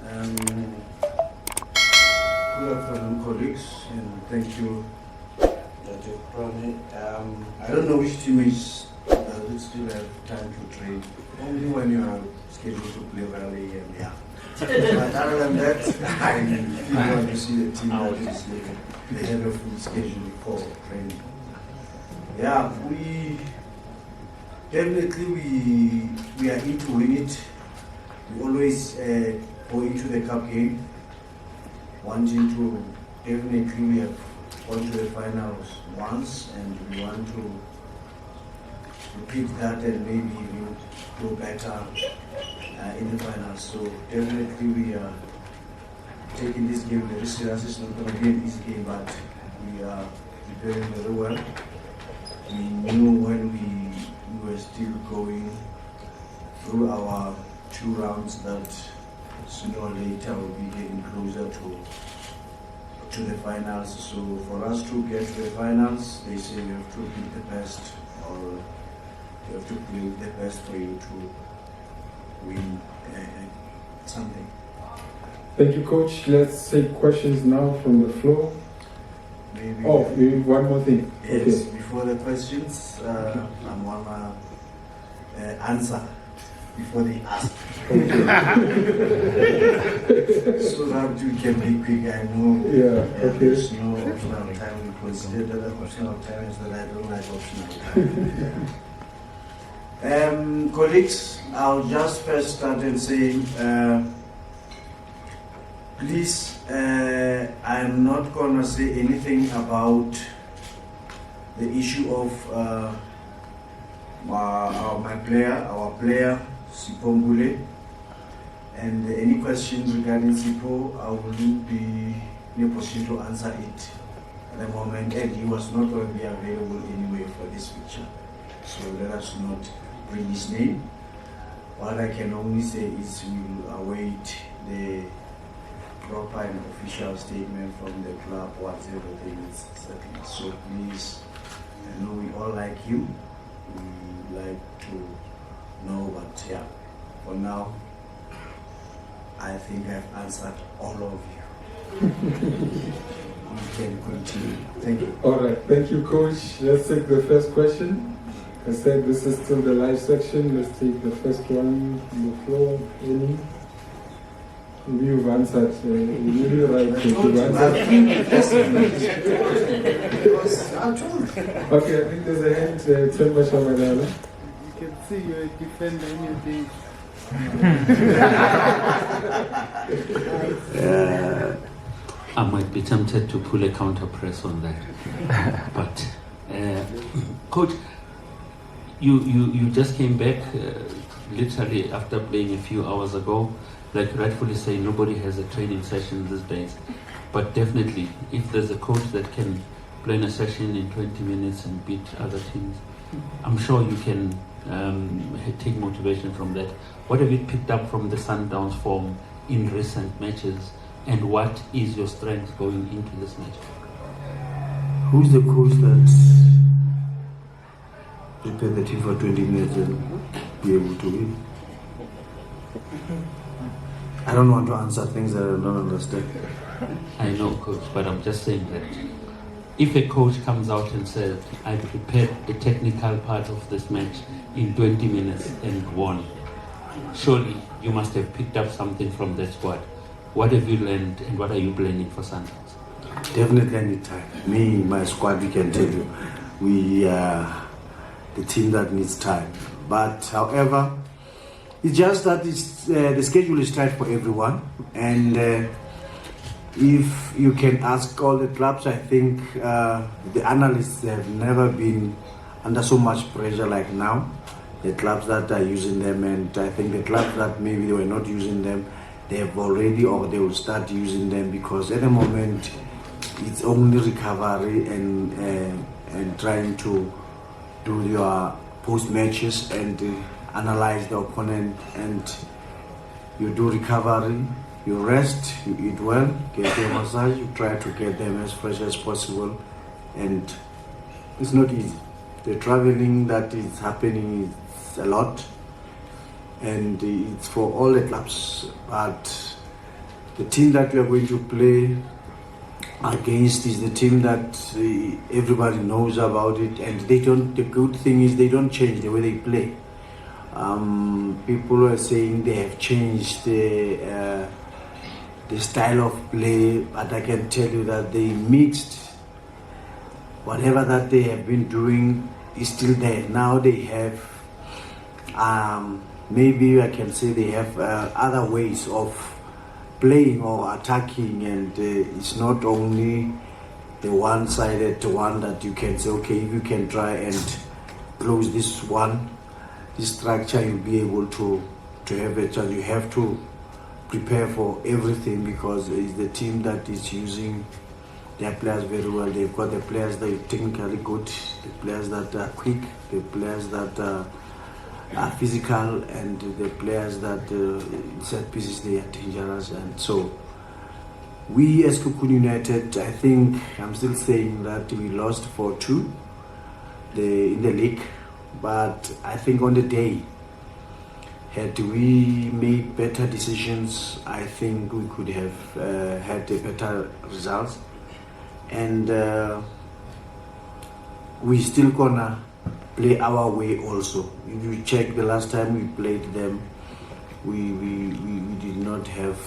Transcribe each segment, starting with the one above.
Good afternoon, colleagues, and thank you, Dr. Prane. I don't know which team is that still have time to train. Only when you are scheduled to play rally, and yeah. But other than that, I really want to see the team that is they have a full schedule for training. Yeah, we definitely we are into win it. We always go into the cup game wanting to definitely we have gone to the finals once and we want to repeat that and maybe even do better in the finals. So definitely we are taking this game very serious. It's not going to be an easy game, but we are preparing very well. We knew when we were still going through our 2 rounds that sooner or later we'll be getting closer to the finals. So for us to get to the finals, they say you have to beat the best, or you have to play the best for you to win something. Thank you, Coach. Let's take questions now from the floor. Maybe maybe one more thing. Yes, okay. Before the questions, I want to answer before they ask. So that you can be quick. I know there's no optional time. We consider that optional time is that I don't like optional time. Colleagues, I'll just first start and say, please, I'm not going to say anything about the issue of our player, Sipo, and any questions regarding Sipo, I wouldn't be in a position to answer it at the moment, and he was not going to be available anyway for this feature. So let us not bring his name. What I can only say is we will await the proper and official statement from the club once everything is settled. So please, I know we all like you. We like to know, but yeah, for now, I think I've answered all of you. We can continue. Thank you. All right, thank you, Coach. Let's take the first question. I said this is still the live section. Let's take the first one on the floor. Any? You've answered. Really right. You've answered. Okay, I think there's a hand. Temba Shamadala. You can see you're a defender in your days. I might be tempted to pull a counter press on that. But, Coach, you just came back literally after playing a few hours ago. Like rightfully say, nobody has a training session these days. But definitely, if there's a coach that can play in a session in 20 minutes and beat other teams, I'm sure you can take motivation from that. What have you picked up from the Sundowns form in recent matches, and what is your strength going into this match? Who's the coach that prepared the team for 20 minutes and be able to win? I don't want to answer things that I don't understand. I know, Coach, but I'm just saying that if a coach comes out and says, I prepared the technical part of this match in 20 minutes and won, surely you must have picked up something from that squad. What have you learned and what are you planning for Sundowns? Definitely I need time. Me, my squad, we can tell you, we are the team that needs time. But however, it's just that the schedule is tight for everyone, and if you can ask all the clubs, I think the analysts have never been under so much pressure like now. The clubs that are using them, and I think the clubs that maybe they were not using them, they have already, or they will start using them, because at the moment it's only recovery and trying to do your post matches and analyze the opponent, and you do recovery, you rest, you eat well, get your massage, you try to get them as fresh as possible, and it's not easy. The traveling that is happening is a lot, and it's for all the clubs, but the team that we are going to play against is the team that everybody knows about it, and they don't. The good thing is they don't change the way they play. People are saying they have changed the style of play, but I can tell you that they mixed whatever that they have been doing is still there. Now they have, maybe I can say they have other ways of playing or attacking, and it's not only the one-sided one that you can say, okay, if you can try and close this structure, you'll be able to have a chance. You have to prepare for everything, because it's the team that is using their players very well. They've got the players that are technically good, the players that are quick, the players that are physical, and the players that in set pieces they are dangerous. And so we as Kukun United, I think I'm still saying that we lost 4-2 in the league, but I think on the day, had we made better decisions, I think we could have had a better results. And we still gonna play our way also. If you check the last time we played them, we did not have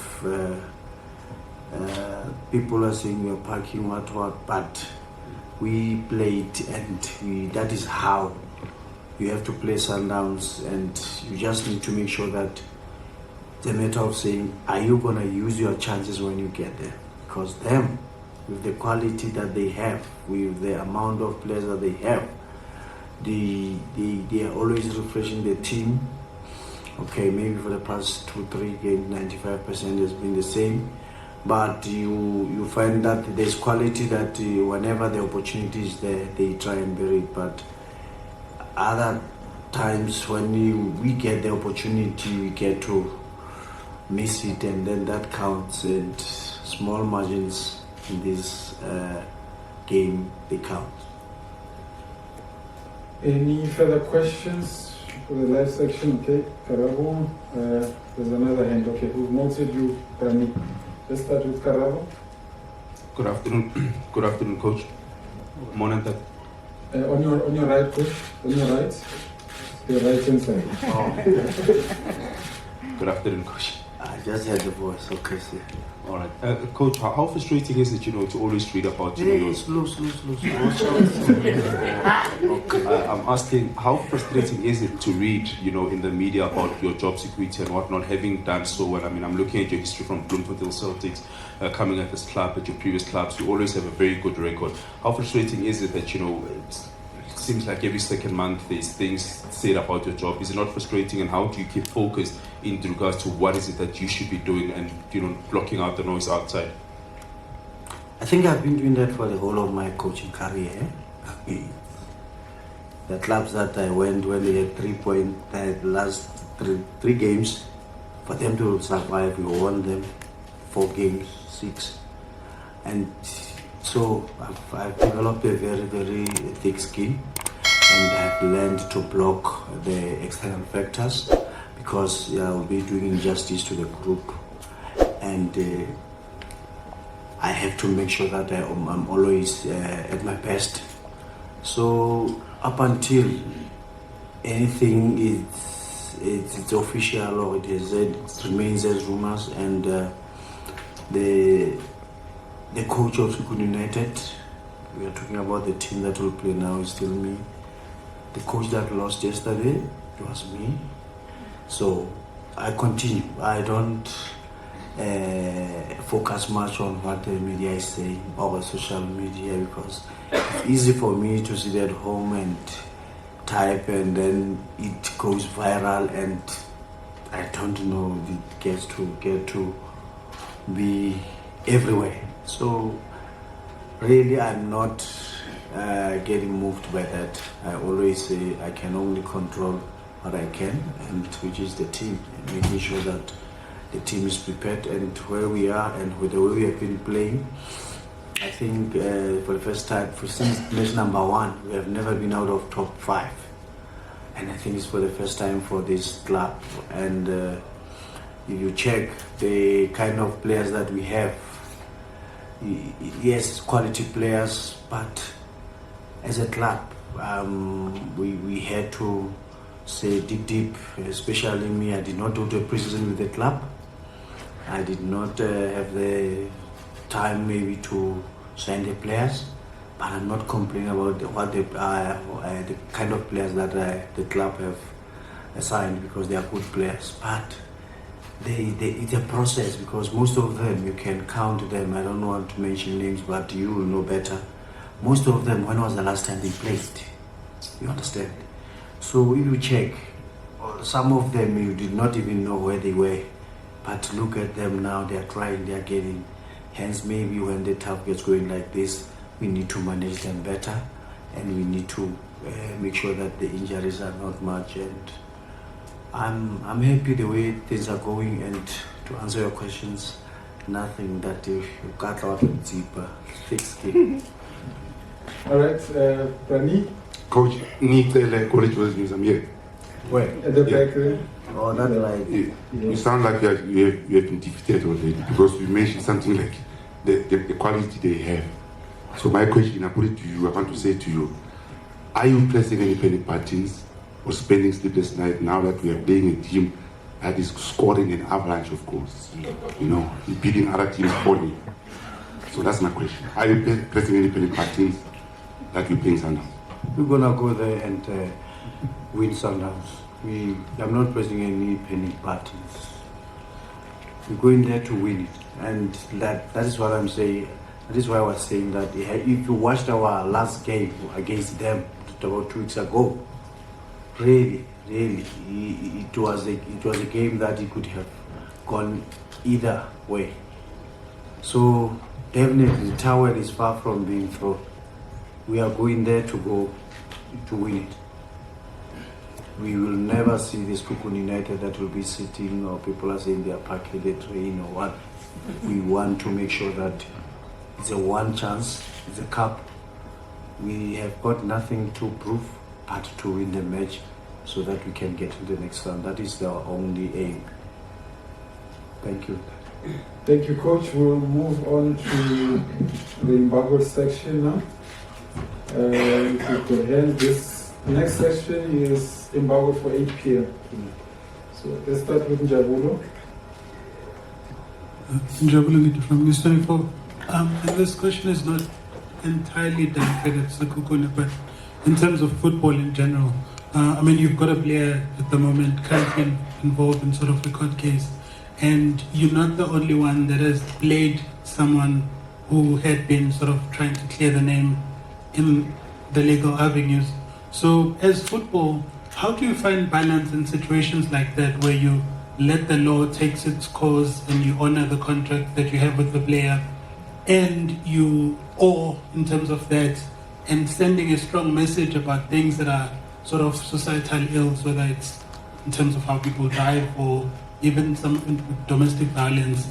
people are saying we are parking what, but we played, and that is how you have to play Sundowns, and you just need to make sure that it's a matter of saying, are you gonna use your chances when you get there? Because them, with the quality that they have, with the amount of players that they have, they are always refreshing the team. Okay, maybe for the past 2-3 games, 95% has been the same, but you find that there's quality that whenever the opportunity is there, they try and bury it. But other times when we get the opportunity, we get to miss it, and then that counts. And small margins in this game, they count. Any further questions for the live section? Okay, Karabo, there's another hand. Okay, who noted you, Rani? Let's start with Karabo. Good afternoon. Good afternoon, Coach. Morning. On your right, Coach. On your right. Your right hand side. Oh. Good afternoon, Coach. I just heard the voice. Okay, sir. All right, Coach. How frustrating is it, to always read about Slow. Okay. I'm asking, how frustrating is it to read, in the media about your job security and whatnot, having done so well? I mean, I'm looking at your history from Bloemfontein Celtics, coming at this club, at your previous clubs. You always have a very good record. How frustrating is it that, it seems like every second month there's things said about your job? Is it not frustrating, and how do you keep focused in regards to what is it that you should be doing and, blocking out the noise outside? I think I've been doing that for the whole of my coaching career. The clubs that I went when they had 3 points, the last three games, for them to survive, we won them 4 games, 6. And so I've developed a very, very thick skin, and I've learned to block the external factors, because I'll be doing injustice to the group, and I have to make sure that I'm always at my best. So up until anything it's official, or it remains as rumors, and the coach of Kukun United, we are talking about the team that will play now, is still me. The coach that lost yesterday, it was me. So I continue. I don't focus much on what the media is saying or social media, because it's easy for me to sit at home and type, and then it goes viral, and I don't know, it gets to be everywhere. So really I'm not getting moved by that. I always say I can only control what I can, and which is the team, and making sure that the team is prepared, and where we are and with the way we have been playing. I think for the first time, since place number 1, we have never been out of top 5, and I think it's for the first time for this club. And if you check the kind of players that we have, yes, quality players, but as a club, we had to say deep, especially me, I did not do the pre-season with the club. I did not have the time maybe to sign the players, but I'm not complaining about what the kind of players that the club have assigned, because they are good players. But it's a process, because most of them, you can count them. I don't want to mention names, but you will know better. Most of them, when was the last time they played? You understand? So if you check, some of them you did not even know where they were. But look at them now, they are trying, they are getting. Hence, maybe when the tough gets going like this, we need to manage them better, and we need to make sure that the injuries are not much. And I'm happy the way things are going. And to answer your questions, nothing that you got out of deeper, thick skin. All right, Rani, Coach, ngicele college was news. I'm here. Where? at the back there. Oh, not like You sound like you have been defeated already, because you mentioned something like the quality they have. So my question, I put it to you, I want to say to you, are you pressing any penny buttons or spending sleepless night now that we are playing a team that is scoring an avalanche of goals? You know, beating other teams only. So that's my question. Are you pressing any penny buttons that you're playing Sundowns? we're gonna go there and win Sundowns. I'm not pressing any penny buttons. We're going there to win it, and that is what I'm saying. That is why I was saying that if you watched our last game against them about 2 weeks ago, really, it was a game that it could have gone either way. So definitely, the towel is far from being thrown. We are going there to win it. We will never see this Kukun United that will be sitting, or people are saying they are parking the train or what. We want to make sure that it's a one chance, it's a cup. We have got nothing to prove but to win the match, so that we can get to the next round. That is our only aim. Thank you. Thank you, Coach. We'll move on to the embargo section now. If you could hand this next section is embargo for 8 p.m. So let's start with Njabulo. Njabulo from News 24. And this question is not entirely dedicated to Kukuna, but in terms of football in general, I mean, you've got a player at the moment currently involved in sort of a court case, and you're not the only one that has played someone who had been sort of trying to clear the name in the legal avenues. So as football, how do you find balance in situations like that, where you let the law take its course and you honor the contract that you have with the player, and or in terms of that, and sending a strong message about things that are sort of societal ills, whether it's in terms of how people drive or even some domestic violence,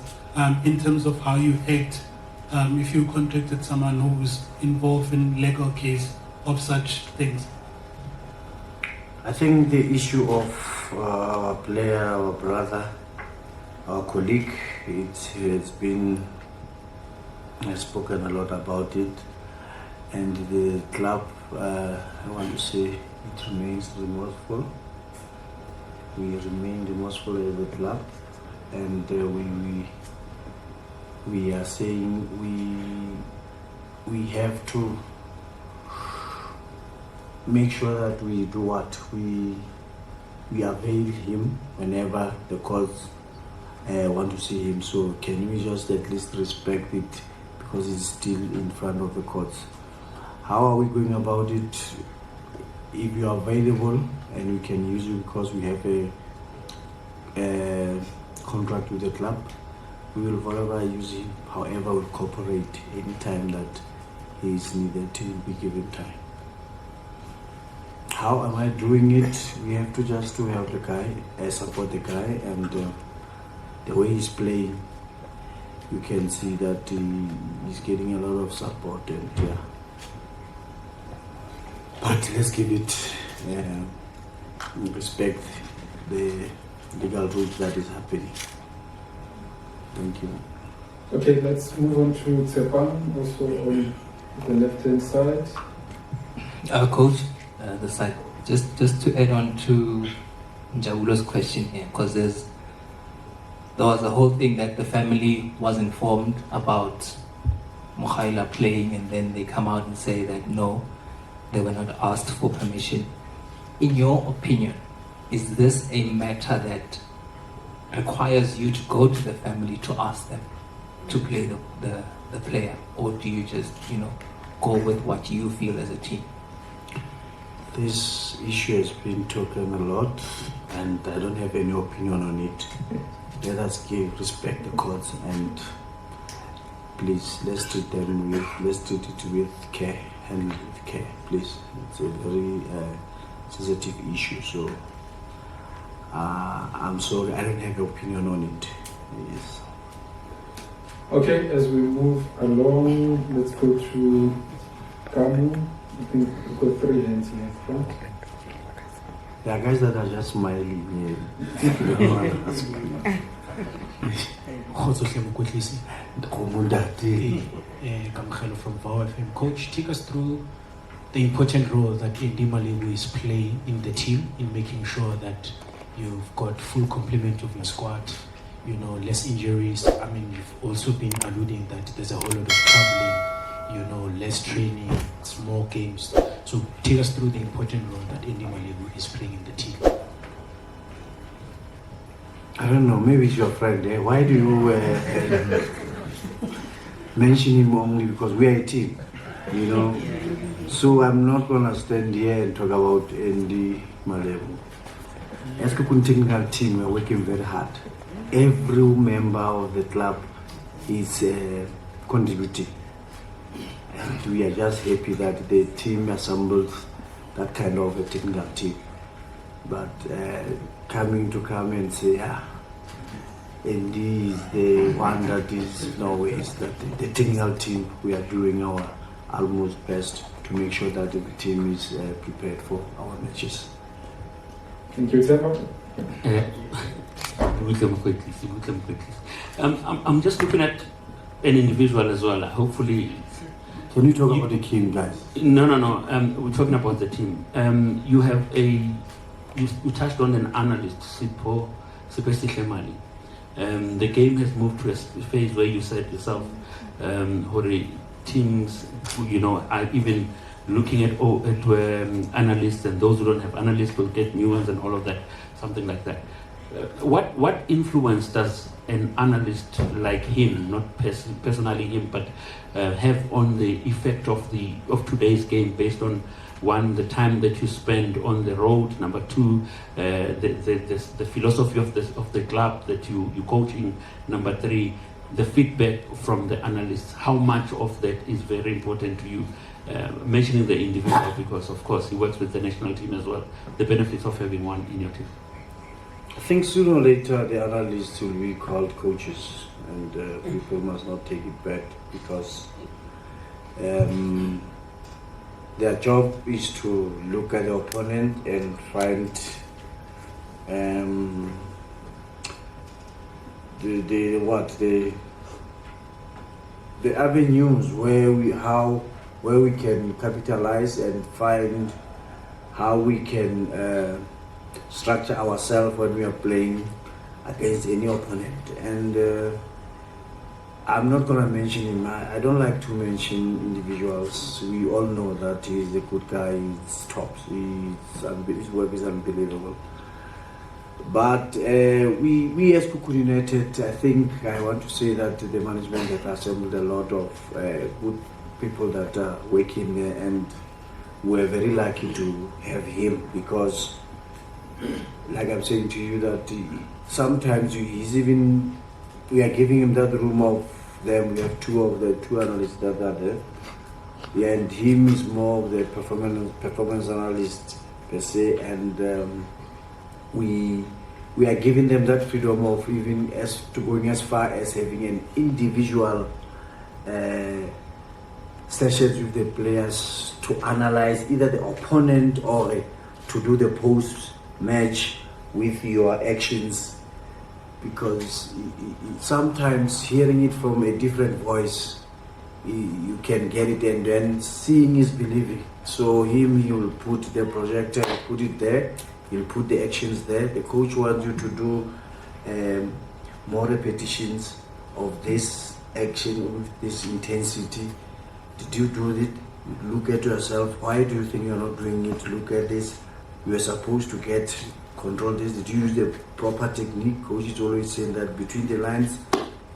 in terms of how you act if you contacted someone who's involved in legal case of such things? I think the issue of our player, our brother, our colleague, I've spoken a lot about it, and the club, I want to say, it remains remorseful. We remain remorseful as a club, and we are saying we have to make sure that we do what we avail him whenever the courts want to see him. So can we just at least respect it, because it's still in front of the courts? How are we going about it? If you are available and we can use you because we have a contract with the club, we will forever use him. However, we'll cooperate anytime that he is needed to be given time. How am I doing it? We have to just to help the guy, support the guy, and the way he's playing, you can see that he's getting a lot of support, and but let's give it respect the legal route that is happening. Thank you. Okay, let's move on to Tsepan, also on the left-hand side. Coach, the side. Just to add on to Jaulo's question here, because there was a whole thing that the family was informed about Mukhaila playing, and then they come out and say that no, they were not asked for permission. In your opinion, is this a matter that requires you to go to the family to ask them to play the player, or do you just, go with what you feel as a team? This issue has been talking a lot, and I don't have any opinion on it. Let us respect the courts, and please let's treat it with care, handle it with care, please. It's a very sensitive issue, so I'm sorry, I don't have an opinion on it. Yes. Okay, as we move along, let's go to Kamu. I think we've got 3 hands here in front. There are guys that are just smiling here. Kamkhelo from VOW FM. Coach, take us through the important role that Andy Malibu is playing in the team in making sure that you've got full complement of your squad, less injuries. I mean, you've also been alluding that there's a whole lot of traveling, less training, small games. So take us through the important role that Andy Malibu is playing in the team. I don't know, maybe it's your friend. Why do you mention him only because we are a team? So I'm not going to stand here and talk about Andy Malibu. As a technical team, we're working very hard. Every member of the club is contributing. And we are just happy that the team assembled that kind of a technical team. But come and say, Andy is the one that is always that the technical team, we are doing our utmost best to make sure that the team is prepared for our matches. Thank you, Seema. I'm just looking at an individual as well. Hopefully, can you talk about the team, guys? No. We're talking about the team. You have you touched on an analyst, Sipho Shemali. The game has moved to a phase where you said yourself, teams, are even looking at analysts, and those who don't have analysts will get new ones and all of that, something like that. What influence does an analyst like him, not personally him, but have on the effect of today's game, based on, one, the time that you spend on the road, number two, the philosophy of the club that you coaching, number three, the feedback from the analysts? How much of that is very important to you? Mentioning the individual because, of course, he works with the national team as well. The benefits of having one in your team. I think sooner or later the analysts will be called coaches, and people must not take it back, because their job is to look at the opponent and find the avenues where we can capitalize and find how we can structure ourselves when we are playing against any opponent. And I'm not going to mention him. I don't like to mention individuals. We all know that he's a good guy. He's tops. His work is unbelievable. But we as Kukuri United, I think I want to say that the management has assembled a lot of good people that are working there, and we're very lucky to have him, because like I'm saying to you that sometimes we are giving him that room of them. We have two analysts that are there. Yeah, and him is more of the performance analyst per se, and we are giving them that freedom of even as to going as far as having an individual sessions with the players to analyze either the opponent or to do the post match with your actions because sometimes hearing it from a different voice, you can get it, and then seeing is believing. So he will put the projector, he'll put it there, he'll put the actions there. The coach wants you to do more repetitions of this action with this intensity. Did you do it? Look at yourself. Why do you think you're not doing it? Look at this. You are supposed to control this. Did you use the proper technique? Coach is always saying that between the lines,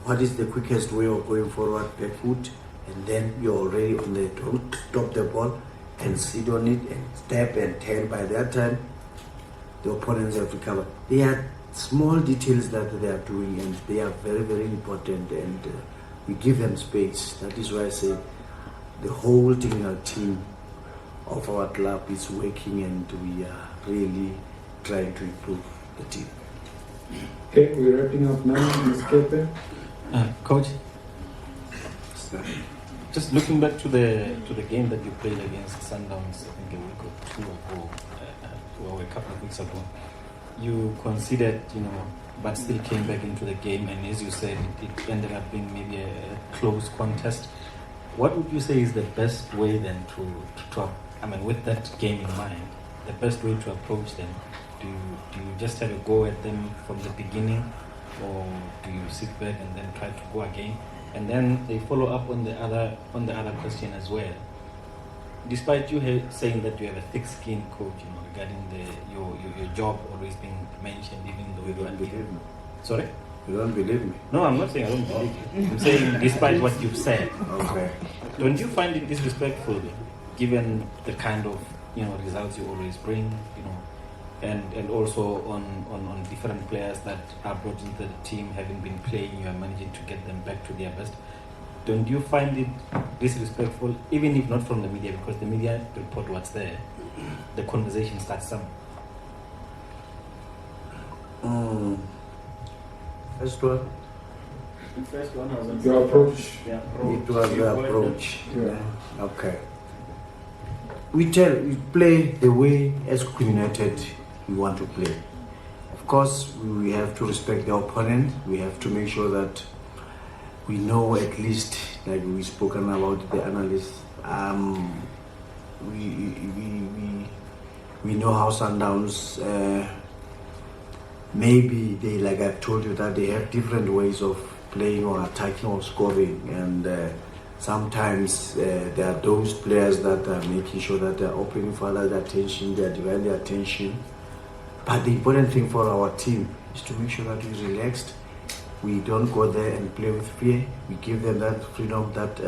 what is the quickest way of going forward? Back foot, and then you're already on the, don't stop the ball and sit on it and step and turn. By that time, the opponents have to cover. They are small details that they are doing, and they are very, very important, and we give them space. That is why I say the whole team of our club is working, and we are really trying to improve the team. Okay, we're wrapping up now. Ms. Kepe. Coach, just looking back to the game that you played against Sundowns, I think a week or two ago, or a couple of weeks ago, you conceded, but still came back into the game, and as you said, it ended up being maybe a close contest. What would you say is the best way then to with that game in mind, the best way to approach them? Do you just have a go at them from the beginning, or do you sit back and then try to go again? And then they follow up on the other question as well. Despite you saying that you have a thick skin, coach, regarding your job always being mentioned, even though You don't believe me. Sorry? You don't believe me? No, I'm not saying I don't believe you. I'm saying despite what you've said. Okay. Don't you find it disrespectful, given the kind of results you always bring, and also on different players that are brought into the team, having been playing, you are managing to get them back to their best? Don't you find it disrespectful, even if not from the media, because the media report what's there, the conversation starts somewhere? First one, The first one was on Your approach. it was the approach. Yeah. Okay. We play the way as United we want to play. Of course, we have to respect the opponent. We have to make sure that we know, at least, like we've spoken about the analysts, we know how Sundowns, maybe they, like I've told you, that they have different ways of playing or attacking or scoring, and sometimes there are those players that are making sure that they're opening for others' attention, they're dividing their attention. But the important thing for our team is to make sure that we're relaxed. We don't go there and play with fear. We give them that freedom, that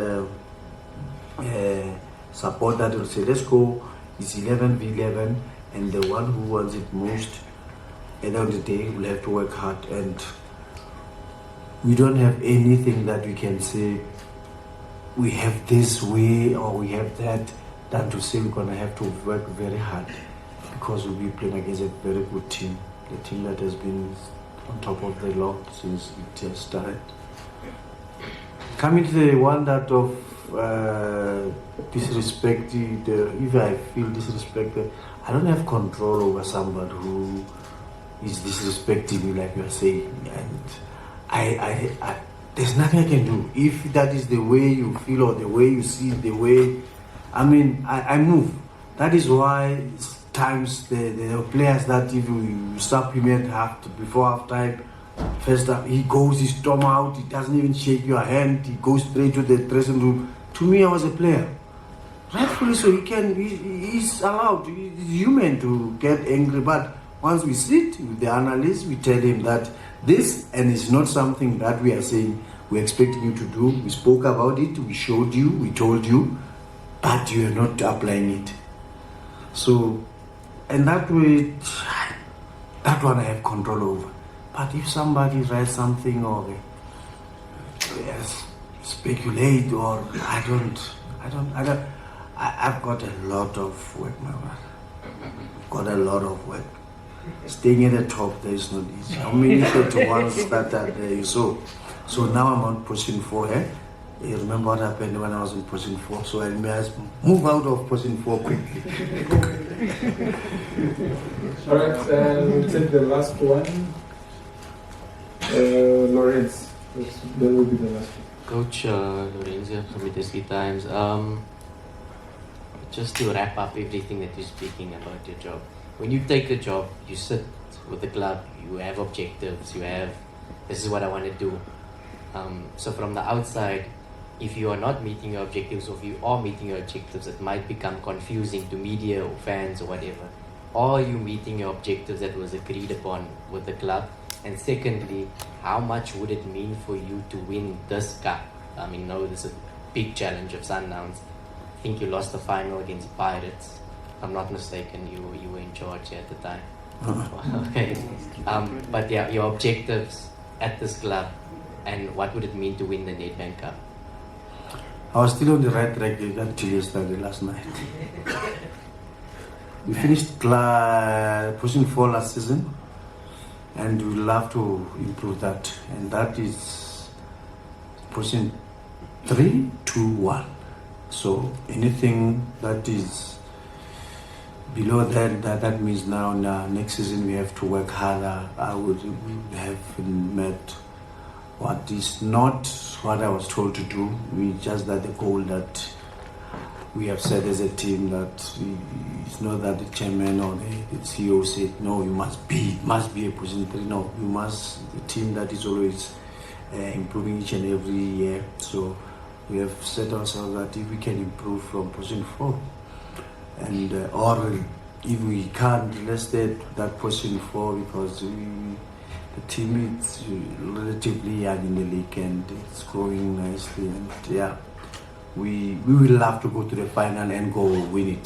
support, that will say, let's go, it's 11v11, and the one who wants it most at the end of the day will have to work hard. And we don't have anything that we can say we have this way or we have that, than to say we're going to have to work very hard, because we'll be playing against a very good team, the team that has been on top of the lot since it has started. Coming to the one that of disrespect, if I feel disrespected, I don't have control over somebody who is disrespecting me, like you are saying, and I there's nothing I can do. If that is the way you feel or the way you see it, the way, I move. That is why times the players that if you supplement before half time, first time, he goes, he storm out, he doesn't even shake your hand, he goes straight to the dressing room. To me, I was a player. Rightfully so, he's allowed, he's human to get angry, but once we sit with the analyst, we tell him that this, and it's not something that we are saying we're expecting you to do. We spoke about it, we showed you, we told you, but you are not applying it. So, and that way, that one I have control over. But if somebody writes something or speculate, or I've got a lot of work, my man. Got a lot of work. Staying at the top there is not easy. How many ones that are there you saw? So now I'm on position 4 here. You remember what happened when I was in position 4, so I must move out of position 4 quickly. All right, we'll take the last one. Lawrence, that will be the last one. Coach Lorenzo from the Times. Just to wrap up everything that you're speaking about your job. When you take a job, you sit with the club, you have objectives, this is what I want to do. So from the outside, if you are not meeting your objectives, or if you are meeting your objectives, it might become confusing to media or fans or whatever. Are you meeting your objectives that was agreed upon with the club? And secondly, how much would it mean for you to win this cup? I mean, no, this is a big challenge of Sundowns. I think you lost the final against Pirates. If I'm not mistaken, you were in charge at the time. Okay. But yeah, your objectives at this club, and what would it mean to win the Nedbank Cup? I was still on the right track until yesterday, last night. We finished pushing 4 last season, and we love to improve that. And that is pushing 3, 2, 1. So anything that is below that means now next season we have to work harder. We have met what is not what I was told to do. We just that the goal that we have set as a team, that it's not that the chairman or the CEO said no, you must be a position 3. No, you must a team that is always improving each and every year. So we have set ourselves that if we can improve from position 4, and or if we can't, let's stay at that position 4, because the team is relatively young in the league and it's growing nicely, and yeah, we will love to go to the final and go win it.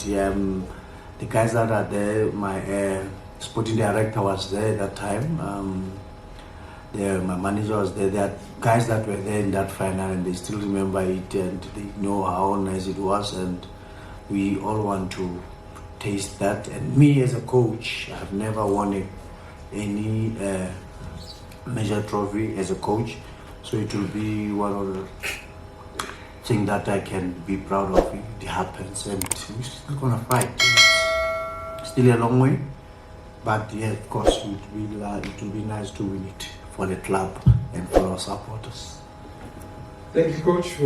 The guys that are there, my sporting director was there at that time, my manager was there. There are guys that were there in that final and they still remember it and they know how nice it was, and we all want to taste that. And me as a coach, I have never won any major trophy as a coach, so it will be one of the things that I can be proud of. It happens, and we're still gonna fight. It's still a long way, but yeah, of course it will be nice to win it for the club and for our supporters. Thank you, Coach.